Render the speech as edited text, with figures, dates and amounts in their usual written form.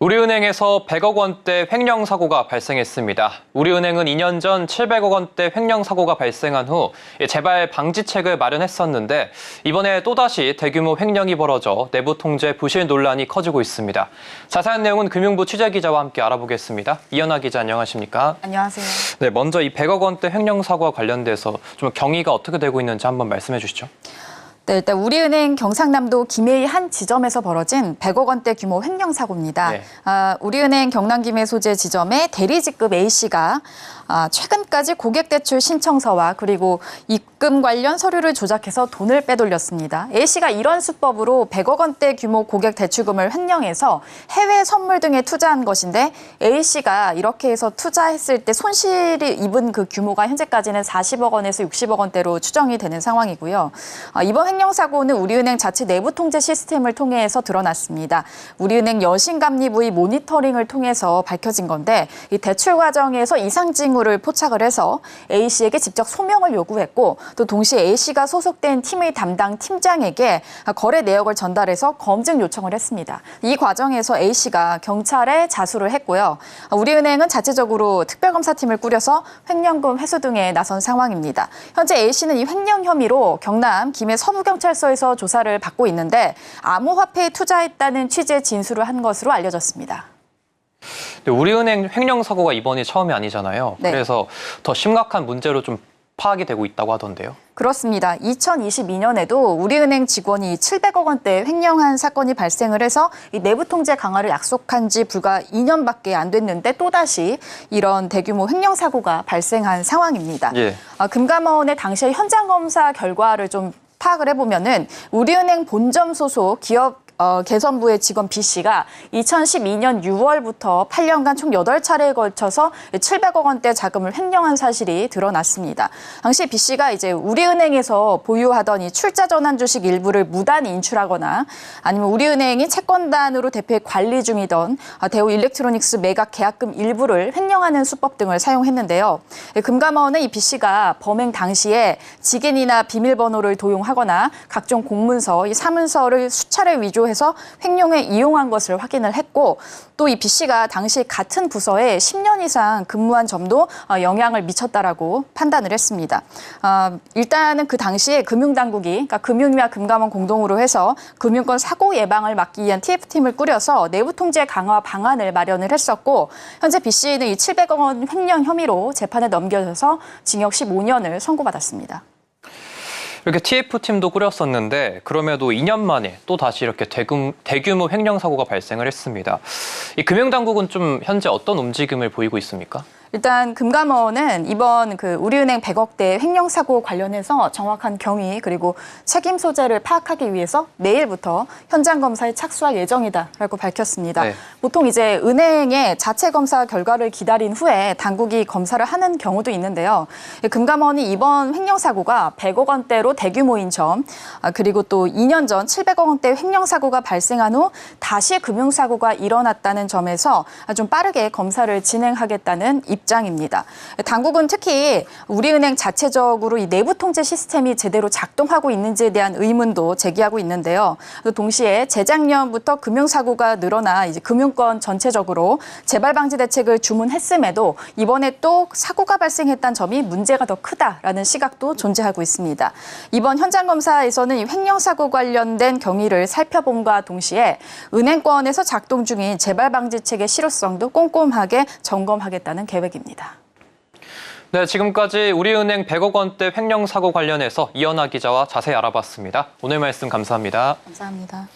우리은행에서 100억 원대 횡령 사고가 발생했습니다. 우리은행은 2년 전 700억 원대 횡령 사고가 발생한 후 재발 방지책을 마련했었는데 이번에 또다시 대규모 횡령이 벌어져 내부 통제 부실 논란이 커지고 있습니다. 자세한 내용은 금융부 취재기자와 함께 알아보겠습니다. 이현아 기자 안녕하십니까? 안녕하세요. 네, 먼저 이 100억 원대 횡령 사고와 관련돼서 좀 경위가 어떻게 되고 있는지 한번 말씀해 주시죠. 네, 일단 우리은행 경상남도 김해의 한 지점에서 벌어진 100억 원대 규모 횡령 사고입니다. 네. 우리은행 경남 김해 소재 지점의 대리직급 A씨가 최근까지 고객대출 신청서와 그리고 입금 관련 서류를 조작해서 돈을 빼돌렸습니다. A씨가 이런 수법으로 100억 원대 규모 고객 대출금을 횡령해서 해외 선물 등에 투자한 것인데 A씨가 이렇게 해서 투자했을 때 손실이 입은 그 규모가 현재까지는 40억 원에서 60억 원대로 추정이 되는 상황이고요. 이번 횡령 사고는 우리은행 자체 내부 통제 시스템을 통해서 드러났습니다. 우리은행 여신감리부의 모니터링을 통해서 밝혀진 건데 이 대출 과정에서 이상 징후를 포착을 해서 A씨에게 직접 소명을 요구했고 또 동시에 A씨가 소속된 팀의 담당 팀장에게 거래 내역을 전달해서 검증 요청을 했습니다. 이 과정에서 A씨가 경찰에 자수를 했고요. 우리은행은 자체적으로 특별검사팀을 꾸려서 횡령금 회수 등에 나선 상황입니다. 현재 A씨는 이 횡령 혐의로 경남 김해 서부경찰서에서 조사를 받고 있는데 암호화폐에 투자했다는 취지의 진술을 한 것으로 알려졌습니다. 우리은행 횡령 사고가 이번이 처음이 아니잖아요. 네. 그래서 더 심각한 문제로 좀 파악이 되고 있다고 하던데요. 그렇습니다. 2022년에도 우리은행 직원이 700억 원대 횡령한 사건이 발생을 해서 이 내부 통제 강화를 약속한 지 불과 2년밖에 안 됐는데 또다시 이런 대규모 횡령 사고가 발생한 상황입니다. 예. 금감원의 당시의 현장 검사 결과를 좀 파악을 해보면은 우리은행 본점 소속 기업 개선부의 직원 B씨가 2012년 6월부터 8년간 총 8차례에 걸쳐서 700억 원대 자금을 횡령한 사실이 드러났습니다. 당시 B씨가 이제 우리은행에서 보유하던 이 출자 전환 주식 일부를 무단 인출하거나 아니면 우리은행이 채권단으로 대표해 관리 중이던 대우 일렉트로닉스 매각 계약금 일부를 횡령하는 수법 등을 사용했는데요. 금감원은 이 B씨가 범행 당시에 직인이나 비밀번호를 도용하거나 각종 공문서, 이 사문서를 수차례 위조해서 횡령에 이용한 것을 확인을 했고 또 이 B씨가 당시 같은 부서에 10년 이상 근무한 점도 영향을 미쳤다라고 판단을 했습니다. 일단은 그 당시에 금융당국이 그러니까 금융위와 금감원 공동으로 해서 금융권 사고 예방을 막기 위한 TF팀을 꾸려서 내부 통제 강화 방안을 마련을 했었고 현재 B씨는 이 700억 원 횡령 혐의로 재판에 넘겨져서 징역 15년을 선고받았습니다. 이렇게 TF팀도 꾸렸었는데 그럼에도 2년 만에 또 다시 이렇게 대규모 횡령 사고가 발생을 했습니다. 이 금융당국은 좀 현재 어떤 움직임을 보이고 있습니까? 일단 금감원은 이번 우리은행 100억대 횡령 사고 관련해서 정확한 경위 그리고 책임 소재를 파악하기 위해서 내일부터 현장 검사에 착수할 예정이다라고 밝혔습니다. 네. 보통 이제 은행의 자체 검사 결과를 기다린 후에 당국이 검사를 하는 경우도 있는데요. 금감원이 이번 횡령 사고가 100억 원대로 대규모인 점, 그리고 또 2년 전 700억 원대 횡령 사고가 발생한 후 다시 금융 사고가 일어났다는 점에서 좀 빠르게 검사를 진행하겠다는 입장입니다. 당국은 특히 우리은행 자체적으로 이 내부 통제 시스템이 제대로 작동하고 있는지에 대한 의문도 제기하고 있는데요. 또 동시에 재작년부터 금융사고가 늘어나 이제 금융권 전체적으로 재발 방지 대책을 주문했음에도 이번에 또 사고가 발생했다는 점이 문제가 더 크다라는 시각도 존재하고 있습니다. 이번 현장 검사에서는 이 횡령 사고 관련된 경위를 살펴봄과 동시에 은행권에서 작동 중인 재발 방지책의 실효성도 꼼꼼하게 점검하겠다는 계획입니다. 네, 지금까지 우리은행 100억 원대 횡령 사고 관련해서 이현아 기자와 자세히 알아봤습니다. 오늘 말씀 감사합니다. 감사합니다.